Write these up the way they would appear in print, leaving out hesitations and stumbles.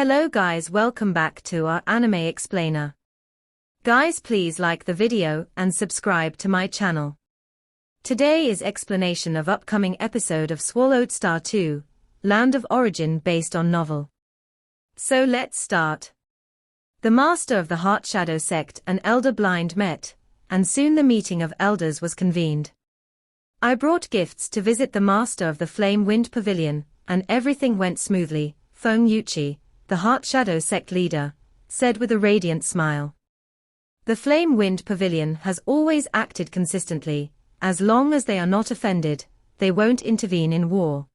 Hello guys, welcome back to our anime explainer. Guys, please like the video and subscribe to my channel. Today is explanation of upcoming episode of Swallowed Star 2, Land of Origin based on novel. So let's start. The master of the Heart Shadow sect and Elder Blind met, and soon the meeting of elders was convened. I brought gifts to visit the master of the Flame Wind Pavilion, and everything went smoothly, Feng Yuchi, the Heart Shadow sect leader, said with a radiant smile. The Flame Wind Pavilion has always acted consistently. As long as they are not offended, they won't intervene in war.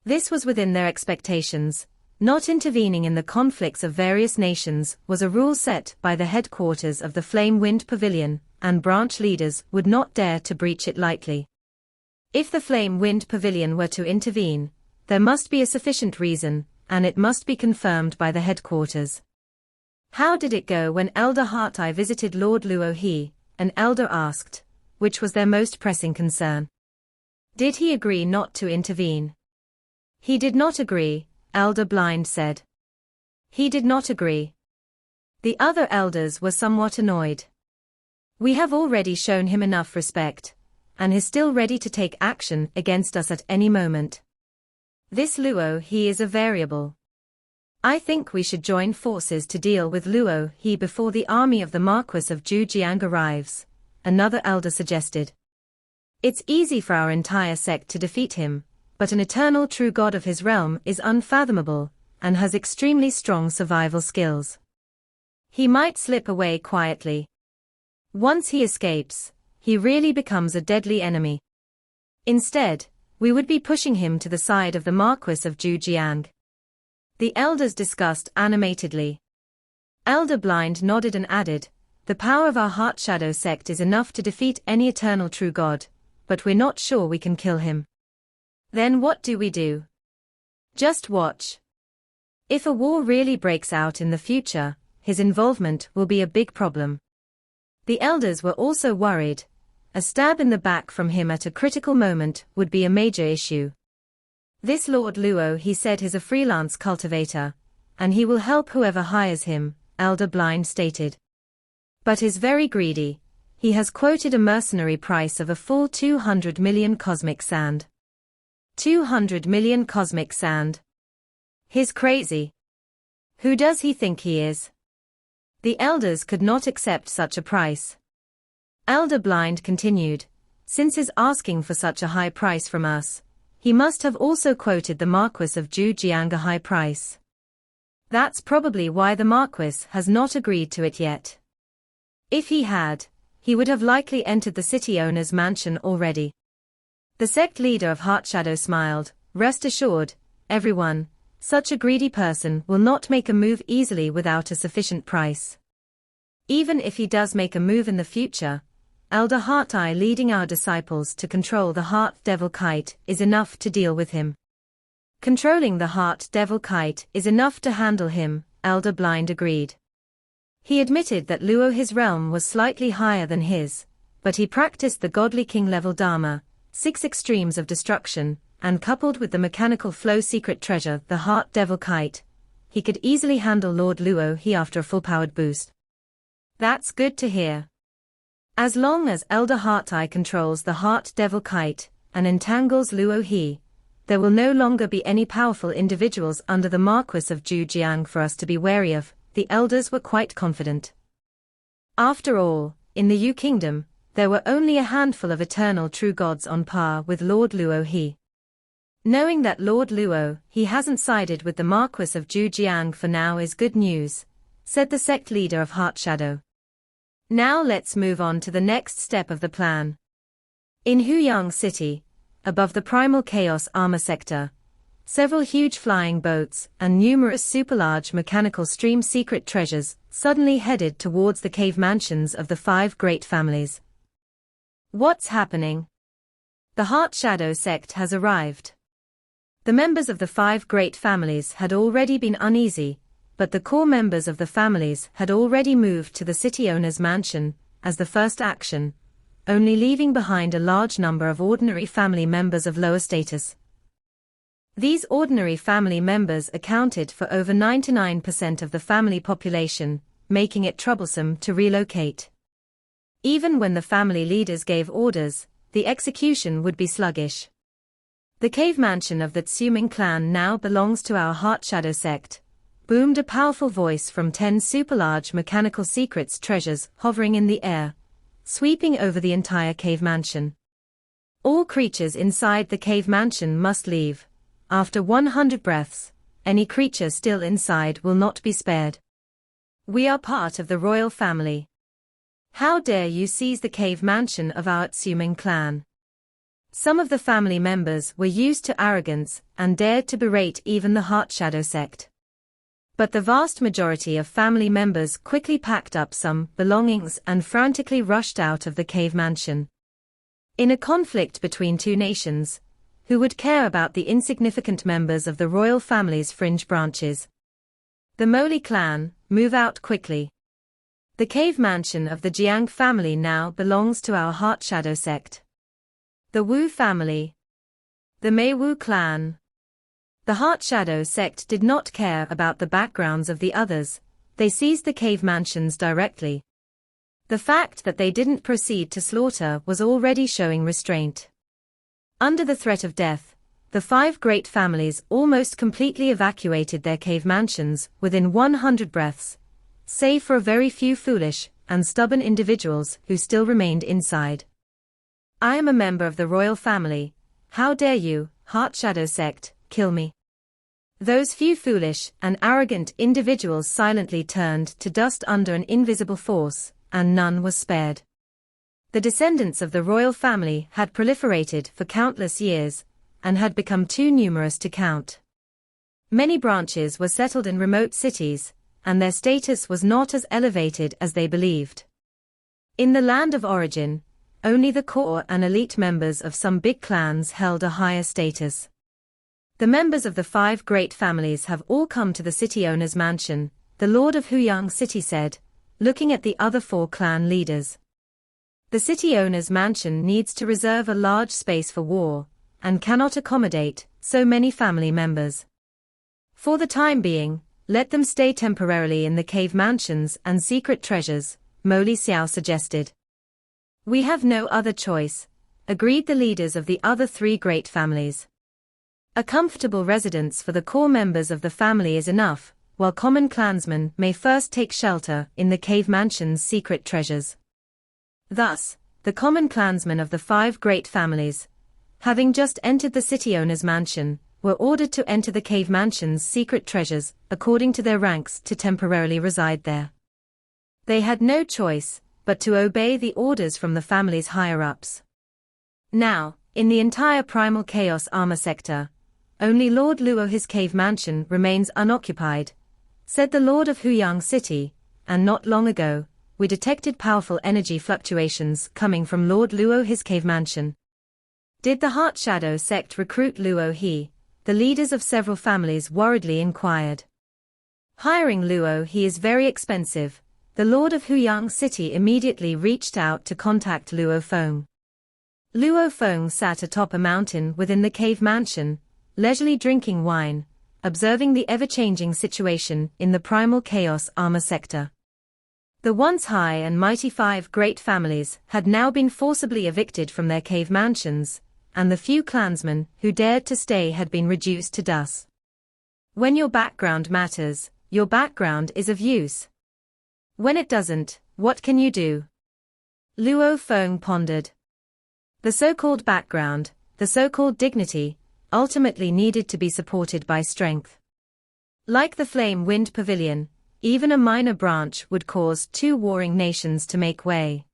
This was within their expectations. Not intervening in the conflicts of various nations was a rule set by the headquarters of the Flame Wind Pavilion, and branch leaders would not dare to breach it lightly. If the Flame Wind Pavilion were to intervene, there must be a sufficient reason, and it must be confirmed by the headquarters. How did it go when Elder Heart-Eye visited Lord Luo He? An elder asked, which was their most pressing concern. Did he agree not to intervene? He did not agree, Elder Blind said. He did not agree. The other elders were somewhat annoyed. We have already shown him enough respect, and is still ready to take action against us at any moment. This Luo He is a variable. I think we should join forces to deal with Luo He before the army of the Marquis of Zhujiang arrives, another elder suggested. It's easy for our entire sect to defeat him, but an eternal true god of his realm is unfathomable, and has extremely strong survival skills. He might slip away quietly. Once he escapes, he really becomes a deadly enemy. Instead, we would be pushing him to the side of the Marquis of Zhujiang. The elders discussed animatedly. Elder Blind nodded and added, the power of our Heart Shadow sect is enough to defeat any eternal true god, but we're not sure we can kill him. Then what do we do? Just watch. If a war really breaks out in the future, his involvement will be a big problem. The elders were also worried. A stab in the back from him at a critical moment would be a major issue. This Lord Luo He said is a freelance cultivator, and he will help whoever hires him, Elder Blind stated. But is very greedy. He has quoted a mercenary price of a full 200 million cosmic sand. 200 million cosmic sand. He's crazy. Who does he think he is? The elders could not accept such a price. Elder Blind continued, since he's asking for such a high price from us, he must have also quoted the Marquis of Zhujiang a high price. That's probably why the Marquis has not agreed to it yet. If he had, he would have likely entered the city owner's mansion already. The sect leader of Heart Shadow smiled, rest assured, everyone, such a greedy person will not make a move easily without a sufficient price. Even if he does make a move in the future, Elder Heart-Eye leading our disciples to control the Heart Devil Kite is enough to deal with him. Controlling the Heart Devil Kite is enough to handle him, Elder Blind agreed. He admitted that Luo He's realm was slightly higher than his, but he practiced the Godly King level Dharma, 6 extremes of destruction, and coupled with the mechanical flow secret treasure the Heart Devil Kite, he could easily handle Lord Luo He after a full-powered boost. That's good to hear. As long as Elder Heart-Eye controls the Heart Devil Kite, and entangles Luo He, there will no longer be any powerful individuals under the Marquis of Zhujiang for us to be wary of, the elders were quite confident. After all, in the Yu Kingdom, there were only a handful of eternal true gods on par with Lord Luo He. Knowing that Lord Luo He hasn't sided with the Marquis of Zhujiang for now is good news, said the sect leader of Heart Shadow. Now let's move on to the next step of the plan. In Huyang City, above the Primal Chaos Armor Sector, several huge flying boats and numerous super-large mechanical stream secret treasures suddenly headed towards the cave mansions of the 5 great families. What's happening? The Heart Shadow sect has arrived. The members of the 5 great families had already been uneasy, but the core members of the families had already moved to the city owner's mansion, as the first action, only leaving behind a large number of ordinary family members of lower status. These ordinary family members accounted for over 99% of the family population, making it troublesome to relocate. Even when the family leaders gave orders, the execution would be sluggish. The cave mansion of the Tsuming clan now belongs to our Heart Shadow sect, boomed a powerful voice from 10 super-large mechanical secrets treasures hovering in the air, sweeping over the entire cave mansion. All creatures inside the cave mansion must leave. After 100 breaths, any creature still inside will not be spared. We are part of the royal family. How dare you seize the cave mansion of our Tsuming clan? Some of the family members were used to arrogance and dared to berate even the Heart Shadow sect. But the vast majority of family members quickly packed up some belongings and frantically rushed out of the cave mansion. In a conflict between two nations, who would care about the insignificant members of the royal family's fringe branches? The Moli clan, move out quickly. The cave mansion of the Jiang family now belongs to our Heart Shadow sect. The Wu family. The Mei Wu clan. The Heart Shadow sect did not care about the backgrounds of the others, they seized the cave mansions directly. The fact that they didn't proceed to slaughter was already showing restraint. Under the threat of death, the 5 great families almost completely evacuated their cave mansions within 100 breaths, save for a very few foolish and stubborn individuals who still remained inside. I am a member of the royal family. How dare you, Heart Shadow sect, kill me? Those few foolish and arrogant individuals silently turned to dust under an invisible force, and none was spared. The descendants of the royal family had proliferated for countless years, and had become too numerous to count. Many branches were settled in remote cities, and their status was not as elevated as they believed. In the land of origin, only the core and elite members of some big clans held a higher status. The members of the 5 great families have all come to the city owner's mansion, the Lord of Huyang City said, looking at the other 4 clan leaders. The city owner's mansion needs to reserve a large space for war, and cannot accommodate so many family members. For the time being, let them stay temporarily in the cave mansions and secret treasures, Mo Li Xiao suggested. We have no other choice, agreed the leaders of the other 3 great families. A comfortable residence for the core members of the family is enough, while common clansmen may first take shelter in the cave mansion's secret treasures. Thus, the common clansmen of the 5 great families, having just entered the city owner's mansion, were ordered to enter the cave mansion's secret treasures according to their ranks to temporarily reside there. They had no choice but to obey the orders from the family's higher-ups. Now, in the entire Primal Chaos Armor sector, only Lord Luo his cave mansion remains unoccupied, said the Lord of Huyang City, and not long ago, we detected powerful energy fluctuations coming from Lord Luo his cave mansion. Did the Heart Shadow sect recruit Luo he? The leaders of several families worriedly inquired. Hiring Luo he is very expensive. The Lord of Huyang City immediately reached out to contact Luo Feng. Luo Feng sat atop a mountain within the cave mansion, leisurely drinking wine, observing the ever-changing situation in the Primal Chaos Armor sector. The once high and mighty 5 great families had now been forcibly evicted from their cave mansions, and the few clansmen who dared to stay had been reduced to dust. When your background matters, your background is of use. When it doesn't, what can you do? Luo Feng pondered. The so-called background, the so-called dignity, ultimately needed to be supported by strength. Like the Flame Wind Pavilion, even a minor branch would cause 2 warring nations to make way.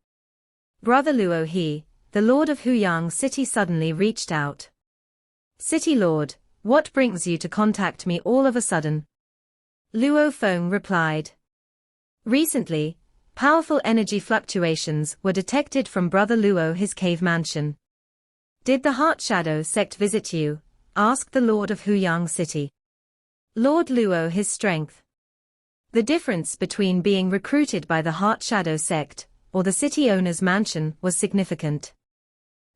Brother Luo he, the Lord of Huyang City suddenly reached out. City Lord, what brings you to contact me all of a sudden? Luo Feng replied. Recently, powerful energy fluctuations were detected from Brother Luo his cave mansion. Did the Heart Shadow sect visit you? Asked the Lord of Huyang City. Lord Luo his strength. The difference between being recruited by the Heart Shadow sect or the city owner's mansion was significant.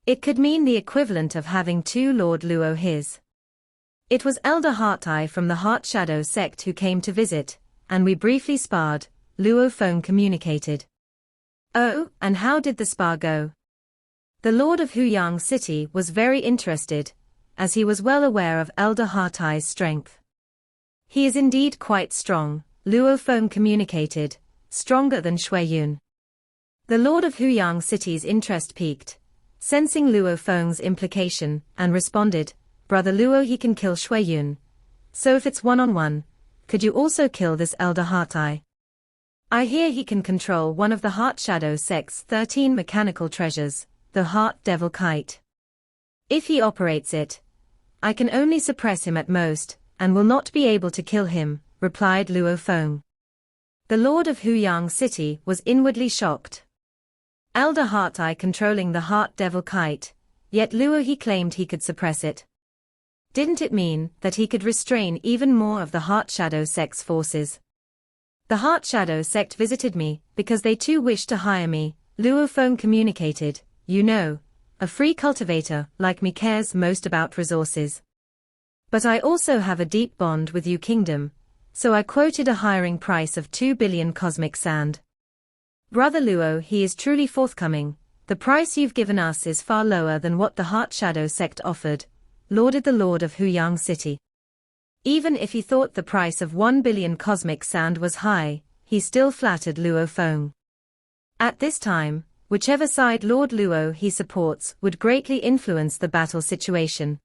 It could mean the equivalent of having 2 Lord Luo his. It was Elder Heart-Eye from the Heart Shadow sect who came to visit, and we briefly sparred, Luo Feng communicated. Oh, and how did the spar go? The Lord of Huyang City was very interested, as he was well aware of Elder Heart-Eye's strength. He is indeed quite strong, Luo Feng communicated, stronger than Shui Yun. The Lord of Huyang City's interest peaked, sensing Luo Feng's implication, and responded, Brother Luo, he can kill Shui Yun. So if it's one-on-one, could you also kill this Elder Heart-Eye? I hear he can control one of the Heart Shadow sect's 13 mechanical treasures, the Heart Devil Kite. If he operates it, I can only suppress him at most, and will not be able to kill him, replied Luo Feng. The Lord of Huyang City was inwardly shocked. Elder Heart-Eye controlling the Heart Devil Kite, yet Luo he claimed he could suppress it. Didn't it mean that he could restrain even more of the Heart Shadow sect's forces? The Heart Shadow sect visited me, because they too wished to hire me, Luo Feng communicated. You know, a free cultivator like me cares most about resources. But I also have a deep bond with you kingdom, so I quoted a hiring price of 2 billion cosmic sand. Brother Luo, he is truly forthcoming. The price you've given us is far lower than what the Heart Shadow sect offered, lauded the Lord of Huyang City. Even if he thought the price of 1 billion cosmic sand was high, he still flattered Luo Feng. At this time, whichever side Lord Luo he supports would greatly influence the battle situation.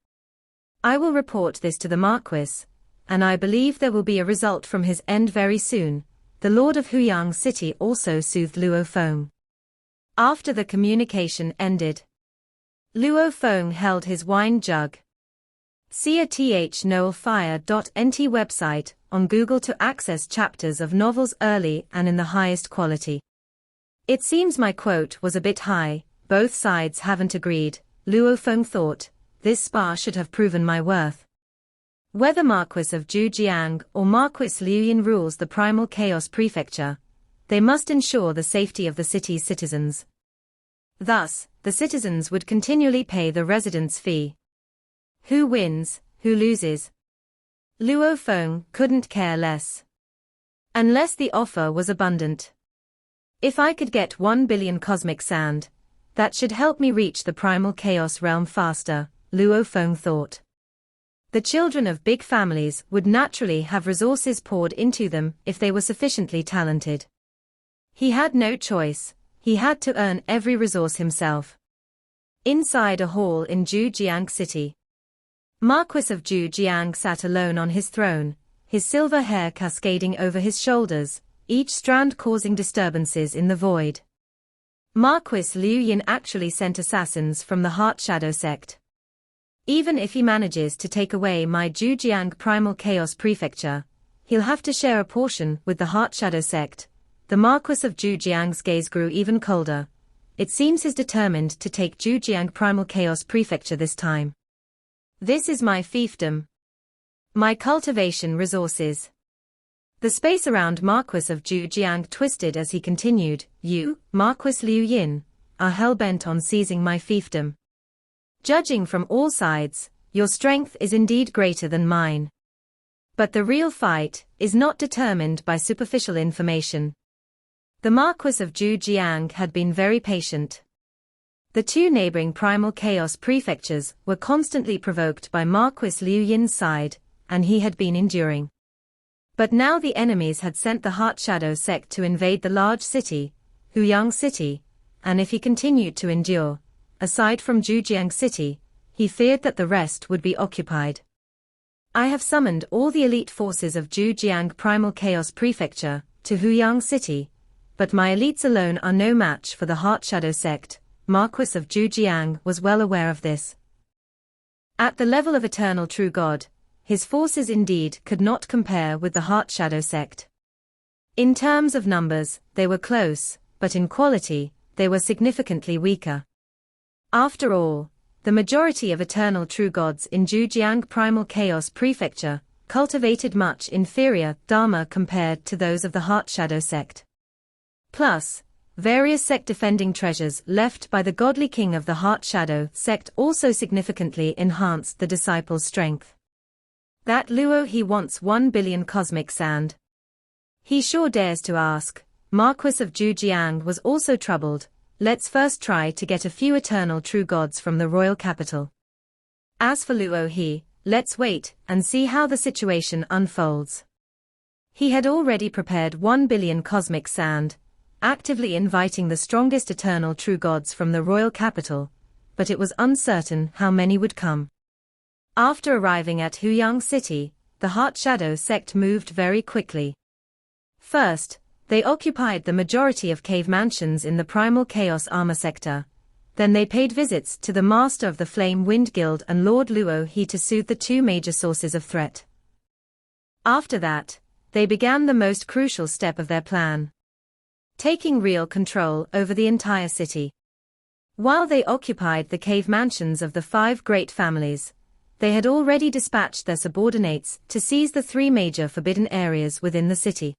I will report this to the Marquis, and I believe there will be a result from his end very soon. The Lord of Huyang City also soothed Luo Feng. After the communication ended, Luo Feng held his wine jug. See a thnoelfire.nt website on Google to access chapters of novels early and in the highest quality. It seems my quote was a bit high, both sides haven't agreed, Luo Feng thought, this spar should have proven my worth. Whether Marquis of Zhujiang or Marquis Liu Yin rules the Primal Chaos Prefecture, they must ensure the safety of the city's citizens. Thus, the citizens would continually pay the residence fee. Who wins, who loses? Luo Feng couldn't care less. Unless the offer was abundant. If I could get 1 billion cosmic sand, that should help me reach the Primal Chaos realm faster, Luo Feng thought. The children of big families would naturally have resources poured into them if they were sufficiently talented. He had no choice, he had to earn every resource himself. Inside a hall in Zhujiang City, Marquis of Zhujiang sat alone on his throne, his silver hair cascading over his shoulders, each strand causing disturbances in the void. Marquis Liu Yin actually sent assassins from the Heart Shadow sect. Even if he manages to take away my Zhujiang Primal Chaos Prefecture, he'll have to share a portion with the Heart Shadow sect. The Marquis of Zhujiang's gaze grew even colder. It seems he's determined to take Zhujiang Primal Chaos Prefecture this time. This is my fiefdom. My cultivation resources. The space around Marquis of Zhujiang twisted as he continued, You, Marquis Liu Yin, are hell-bent on seizing my fiefdom. Judging from all sides, your strength is indeed greater than mine. But the real fight is not determined by superficial information. The Marquis of Zhujiang had been very patient. The two neighboring Primal Chaos prefectures were constantly provoked by Marquis Liu Yin's side, and he had been enduring. But now the enemies had sent the Heart Shadow sect to invade the large city, Huyang City, and if he continued to endure, aside from Zhujiang City, he feared that the rest would be occupied. I have summoned all the elite forces of Zhujiang Primal Chaos Prefecture to Huyang City, but my elites alone are no match for the Heart Shadow sect. Marquis of Zhujiang was well aware of this. At the level of Eternal True God, his forces indeed could not compare with the Heart Shadow sect. In terms of numbers, they were close, but in quality, they were significantly weaker. After all, the majority of Eternal True Gods in Zhujiang Primal Chaos Prefecture cultivated much inferior Dharma compared to those of the Heart Shadow sect. Plus, various sect-defending treasures left by the godly king of the Heart Shadow sect also significantly enhanced the disciples' strength. That Luo he wants 1 billion cosmic sand. He sure dares to ask. Marquis of Zhujiang was also troubled. Let's first try to get a few eternal true gods from the royal capital. As for Luo, let's wait and see how the situation unfolds. He had already prepared 1 billion cosmic sand, actively inviting the strongest eternal true gods from the royal capital, but it was uncertain how many would come. After arriving at Huyang City, the Heart Shadow sect moved very quickly. First, they occupied the majority of cave mansions in the Primal Chaos Armor sector. Then they paid visits to the Master of the Flame Wind Guild and Lord Luo to soothe the two major sources of threat. After that, they began the most crucial step of their plan. Taking real control over the entire city. While they occupied the cave mansions of the 5 great families, they had already dispatched their subordinates to seize the 3 major forbidden areas within the city.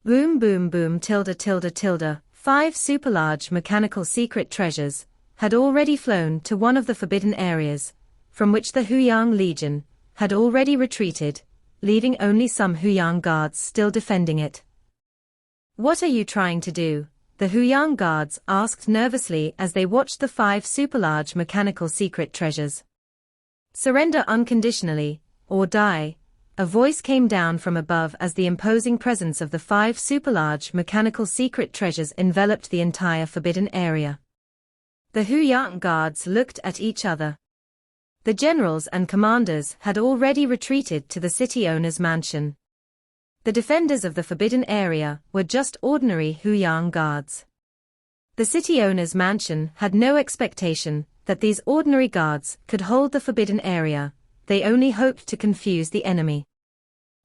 Boom boom boom tilde tilde tilde, 5 super large mechanical secret treasures had already flown to one of the forbidden areas, from which the Huyang Legion had already retreated, leaving only some Huyang guards still defending it. What are you trying to do? The Huyang guards asked nervously as they watched the 5 super large mechanical secret treasures. Surrender unconditionally, or die. A voice came down from above as the imposing presence of the 5 super-large mechanical secret treasures enveloped the entire forbidden area. The Huyang guards looked at each other. The generals and commanders had already retreated to the city owner's mansion. The defenders of the forbidden area were just ordinary Huyang guards. The city owner's mansion had no expectation that these ordinary guards could hold the forbidden area. They only hoped to confuse the enemy.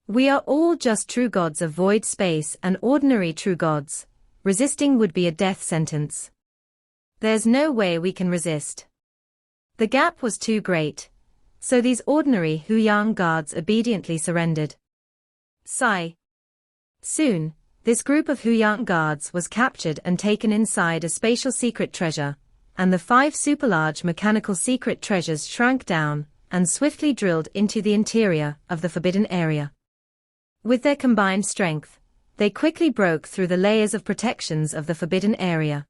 We are all just true gods of void space and ordinary true gods. Resisting would be a death sentence. There's no way we can resist. The gap was too great. So these ordinary Huyang guards obediently surrendered. Sigh. Soon, this group of Huyang guards was captured and taken inside a spatial secret treasure, and the 5 super-large mechanical secret treasures shrank down and swiftly drilled into the interior of the forbidden area. With their combined strength, they quickly broke through the layers of protections of the forbidden area.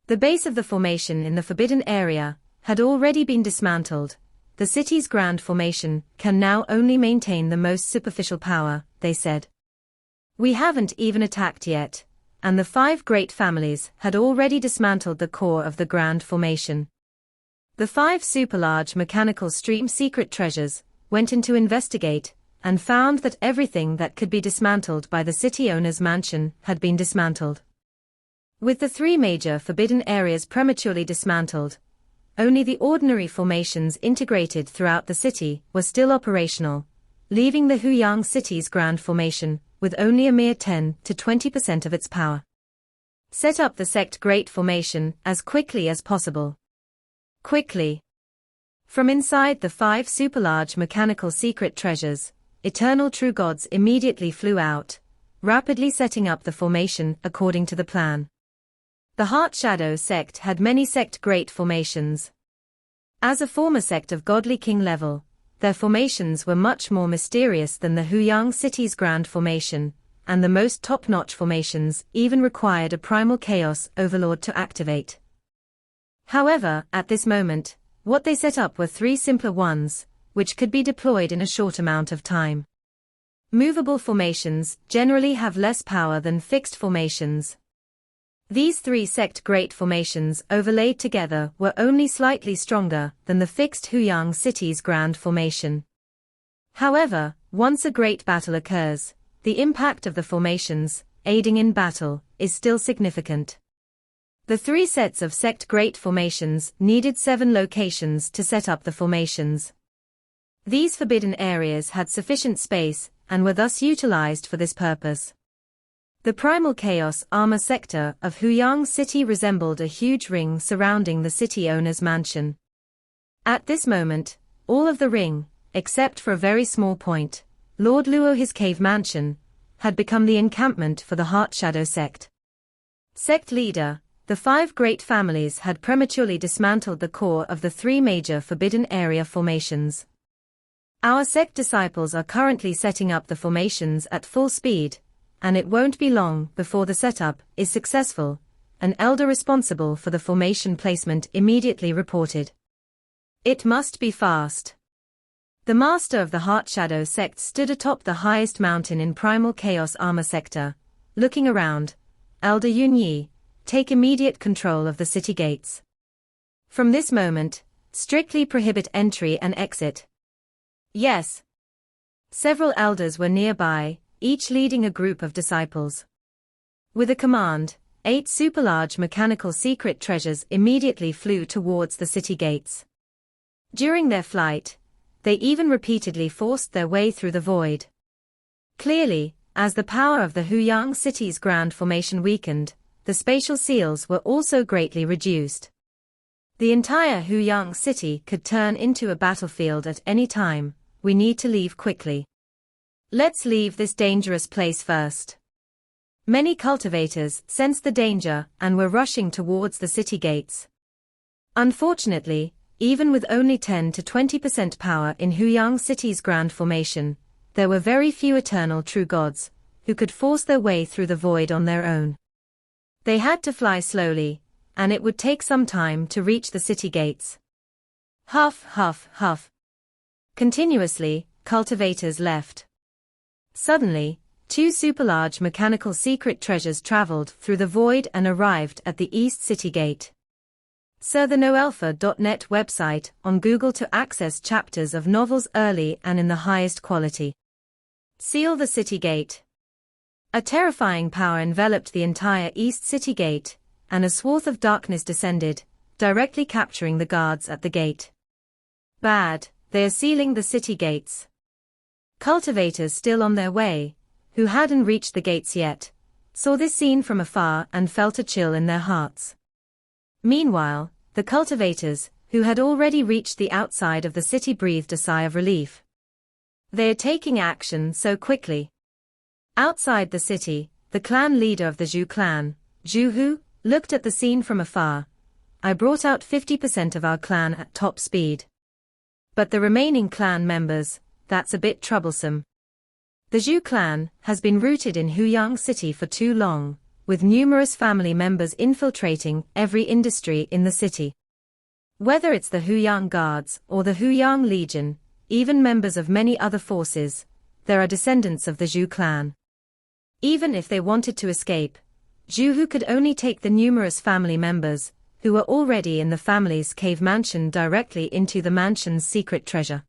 The base of the formation in the forbidden area had already been dismantled. The city's grand formation can now only maintain the most superficial power, they said. We haven't even attacked yet, and the 5 great families had already dismantled the core of the grand formation. The 5 super-large mechanical stream secret treasures went in to investigate and found that everything that could be dismantled by the city owner's mansion had been dismantled. With the 3 major forbidden areas prematurely dismantled, only the ordinary formations integrated throughout the city were still operational, leaving the Huyang city's grand formation with only a mere 10 to 20% of its power. Set up the sect great formation as quickly as possible. Quickly. From inside the 5 super-large mechanical secret treasures, eternal true gods immediately flew out, rapidly setting up the formation according to the plan. The Heart Shadow sect had many sect great formations. As a former sect of godly king level, their formations were much more mysterious than the Huyang city's grand formation, and the most top-notch formations even required a primal chaos overlord to activate. However, at this moment, what they set up were 3 simpler ones, which could be deployed in a short amount of time. Movable formations generally have less power than fixed formations. These 3 sect great formations overlaid together were only slightly stronger than the fixed Huyang city's grand formation. However, once a great battle occurs, the impact of the formations, aiding in battle, is still significant. The 3 sets of sect great formations needed 7 locations to set up the formations. These forbidden areas had sufficient space and were thus utilized for this purpose. The Primal Chaos Armor sector of Huyang City resembled a huge ring surrounding the city owner's mansion. At this moment, all of the ring, except for a very small point, Lord Luo's cave mansion, had become the encampment for the Heart Shadow sect. Sect leader, the 5 great families had prematurely dismantled the core of the 3 major forbidden area formations. Our sect disciples are currently setting up the formations at full speed, and it won't be long before the setup is successful, an elder responsible for the formation placement immediately reported. It must be fast. The master of the Heart Shadow sect stood atop the highest mountain in Primal Chaos Armor sector, looking around. Elder Yun Yi, take immediate control of the city gates. From this moment, strictly prohibit entry and exit. Yes. Several elders were nearby, each leading a group of disciples. With a command, 8 super-large mechanical secret treasures immediately flew towards the city gates. During their flight, they even repeatedly forced their way through the void. Clearly, as the power of the Huyang city's grand formation weakened, the spatial seals were also greatly reduced. The entire Huyang city could turn into a battlefield at any time. We need to leave quickly. Let's leave this dangerous place first. Many cultivators sensed the danger and were rushing towards the city gates. Unfortunately, even with only 10 to 20% power in Huyang city's grand formation, there were very few eternal true gods who could force their way through the void on their own. They had to fly slowly, and it would take some time to reach the city gates. Huff, huff, huff. Continuously, cultivators left. Suddenly, 2 super-large mechanical secret treasures traveled through the void and arrived at the East City Gate. Sir the noalpha.net website on Google to access chapters of novels early and in the highest quality. Seal the city gate. A terrifying power enveloped the entire East City Gate, and a swath of darkness descended, directly capturing the guards at the gate. Bad, they are sealing the city gates. Cultivators still on their way, who hadn't reached the gates yet, saw this scene from afar and felt a chill in their hearts. Meanwhile, the cultivators, who had already reached the outside of the city, breathed a sigh of relief. They are taking action so quickly. Outside the city, the clan leader of the Zhu clan, Zhu Hu, looked at the scene from afar. I brought out 50% of our clan at top speed. But the remaining clan members, that's a bit troublesome. The Zhu clan has been rooted in Huyang City for too long, with numerous family members infiltrating every industry in the city. Whether it's the Huyang Guards or the Huyang Legion, even members of many other forces, there are descendants of the Zhu clan. Even if they wanted to escape, Zhu Hu could only take the numerous family members, who were already in the family's cave mansion, directly into the mansion's secret treasure.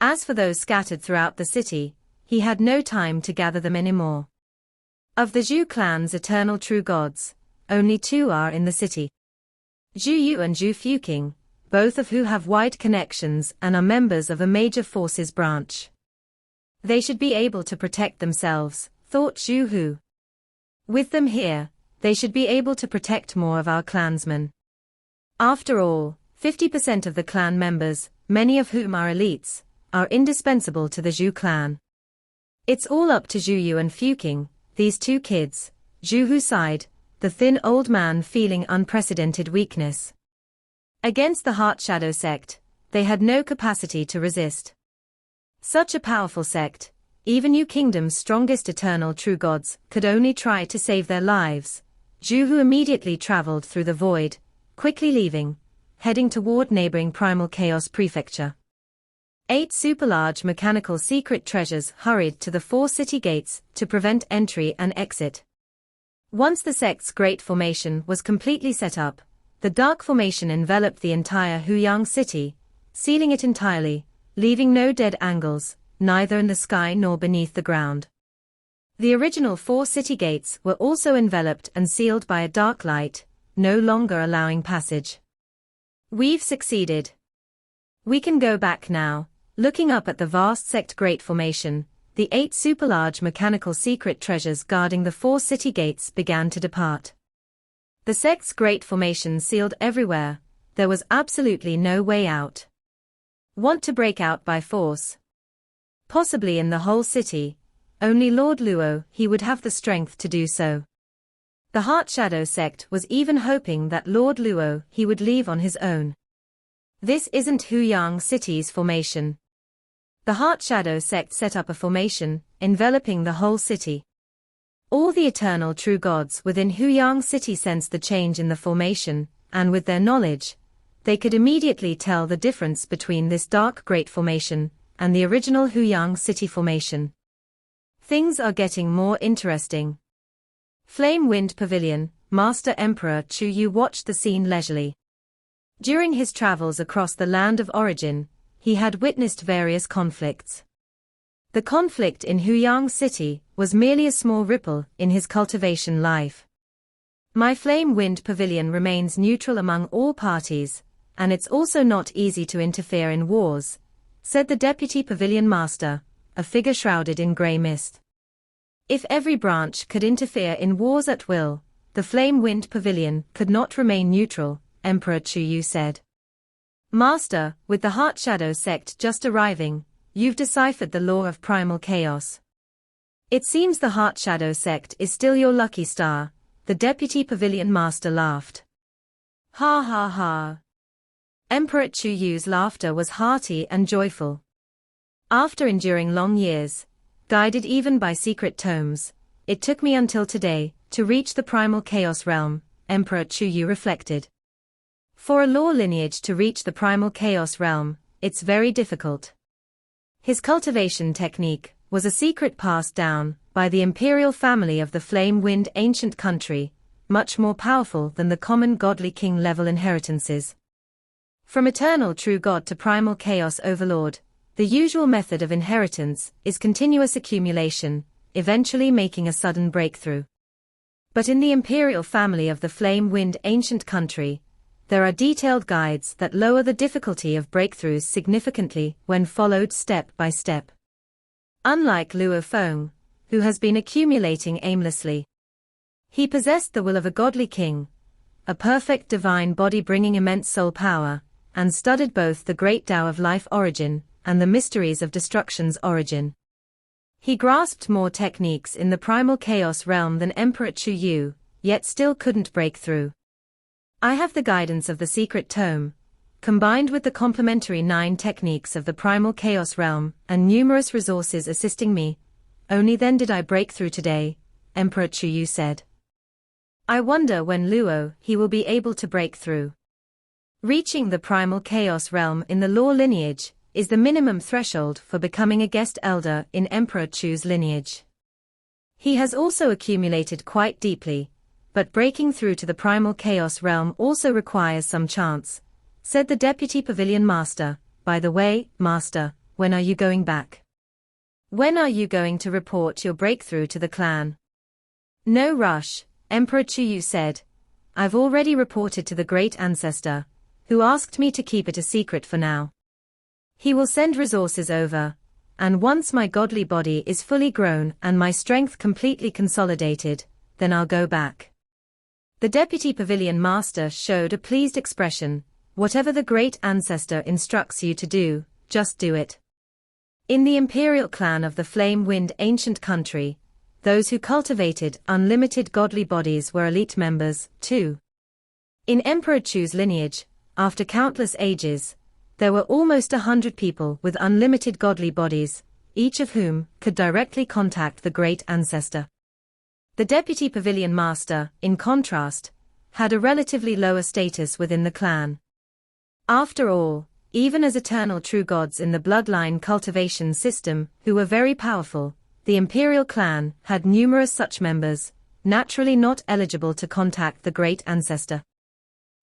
As for those scattered throughout the city, he had no time to gather them anymore. Of the Zhu clan's eternal true gods, only 2 are in the city. Zhu Yu and Zhu Fuqing, both of who have wide connections and are members of a major forces branch. They should be able to protect themselves, thought Zhu Hu. With them here, they should be able to protect more of our clansmen. After all, 50% of the clan members, many of whom are elites, are indispensable to the Zhu clan. It's all up to Zhu Yu and Fuqing, these 2 kids. Zhu Hu sighed, the thin old man feeling unprecedented weakness. Against the Heart Shadow sect, they had no capacity to resist. Such a powerful sect, even Yu Kingdom's strongest eternal true gods could only try to save their lives. Zhu Hu immediately traveled through the void, quickly leaving, heading toward neighboring Primal Chaos Prefecture. 8 super-large mechanical secret treasures hurried to the 4 city gates to prevent entry and exit. Once the sect's great formation was completely set up, the dark formation enveloped the entire Huyang city, sealing it entirely, leaving no dead angles, neither in the sky nor beneath the ground. The original 4 city gates were also enveloped and sealed by a dark light, no longer allowing passage. We've succeeded. We can go back now. Looking up at the vast sect great formation, the 8 super-large mechanical secret treasures guarding the 4 city gates began to depart. The sect's great formation sealed everywhere, there was absolutely no way out. Want to break out by force? Possibly in the whole city, only Lord Luo he would have the strength to do so. The Heart Shadow sect was even hoping that Lord Luo he would leave on his own. This isn't Huyang City's formation. The Heart Shadow sect set up a formation, enveloping the whole city. All the eternal true gods within Huyang City sensed the change in the formation, and with their knowledge, they could immediately tell the difference between this dark great formation and the original Huyang City formation. Things are getting more interesting. Flame Wind Pavilion, Master Emperor Chu Yu watched the scene leisurely. During his travels across the land of origin, he had witnessed various conflicts. The conflict in Huyang City was merely a small ripple in his cultivation life. My Flame Wind Pavilion remains neutral among all parties, and it's also not easy to interfere in wars, said the Deputy Pavilion Master, a figure shrouded in grey mist. If every branch could interfere in wars at will, the Flame Wind Pavilion could not remain neutral, Emperor Chu Yu said. Master, with the Heart Shadow sect just arriving, you've deciphered the law of primal chaos. It seems the Heart Shadow sect is still your lucky star, the Deputy Pavilion Master laughed. Ha ha ha. Emperor Chu Yu's laughter was hearty and joyful. After enduring long years, guided even by secret tomes, it took me until today to reach the primal chaos realm, Emperor Chu Yu reflected. For a law lineage to reach the primal chaos realm, it's very difficult. His cultivation technique was a secret passed down by the imperial family of the Flame Wind ancient country, much more powerful than the common godly king level inheritances. From eternal true god to primal chaos overlord, the usual method of inheritance is continuous accumulation, eventually making a sudden breakthrough. But in the imperial family of the Flame Wind ancient country, there are detailed guides that lower the difficulty of breakthroughs significantly when followed step by step. Unlike Luo Feng, who has been accumulating aimlessly, he possessed the will of a godly king, a perfect divine body bringing immense soul power, and studied both the great Tao of life origin and the mysteries of destruction's origin. He grasped more techniques in the primal chaos realm than Emperor Chu Yu, yet still couldn't break through. I have the guidance of the secret tome, combined with the complementary 9 techniques of the primal chaos realm and numerous resources assisting me. Only then did I break through today, Emperor Chu Yu said. I wonder when Luo he will be able to break through. Reaching the primal chaos realm in the law lineage is the minimum threshold for becoming a guest elder in Emperor Chu's lineage. He has also accumulated quite deeply, but breaking through to the primal chaos realm also requires some chance, said the Deputy Pavilion Master. By the way, Master, when are you going back? When are you going to report your breakthrough to the clan? No rush, Emperor Chu Yu said. I've already reported to the Great Ancestor, who asked me to keep it a secret for now. He will send resources over, and once my godly body is fully grown and my strength completely consolidated, then I'll go back. The Deputy Pavilion Master showed a pleased expression. Whatever the Great Ancestor instructs you to do, just do it. In the imperial clan of the Flame Wind ancient country, those who cultivated unlimited godly bodies were elite members, too. In Emperor Chu's lineage, after countless ages, there were almost 100 people with unlimited godly bodies, each of whom could directly contact the Great Ancestor. The Deputy Pavilion Master, in contrast, had a relatively lower status within the clan. After all, even as eternal true gods in the bloodline cultivation system who were very powerful, the imperial clan had numerous such members, naturally not eligible to contact the Great Ancestor.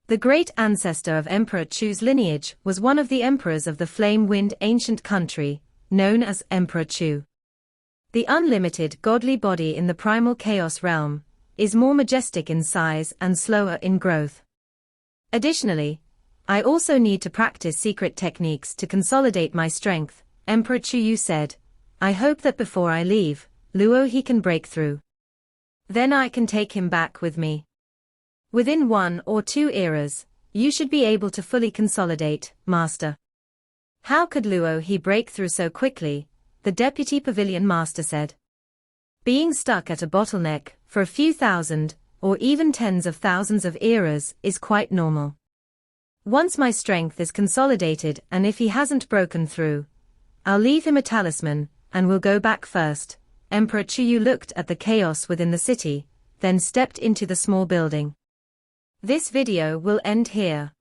The Great Ancestor of Emperor Chu's lineage was one of the emperors of the Flame Wind ancient country, known as Emperor Chu. The unlimited godly body in the primal chaos realm is more majestic in size and slower in growth. Additionally, I also need to practice secret techniques to consolidate my strength, Emperor Chu Yu said. I hope that before I leave, Luo he can break through. Then I can take him back with me. Within 1 or 2 eras, you should be able to fully consolidate, Master. How could Luo he break through so quickly? The Deputy Pavilion Master said. Being stuck at a bottleneck for a few thousand, or even tens of thousands of eras is quite normal. Once my strength is consolidated and if he hasn't broken through, I'll leave him a talisman, and we'll go back first. Emperor Chuyu looked at the chaos within the city, then stepped into the small building. This video will end here.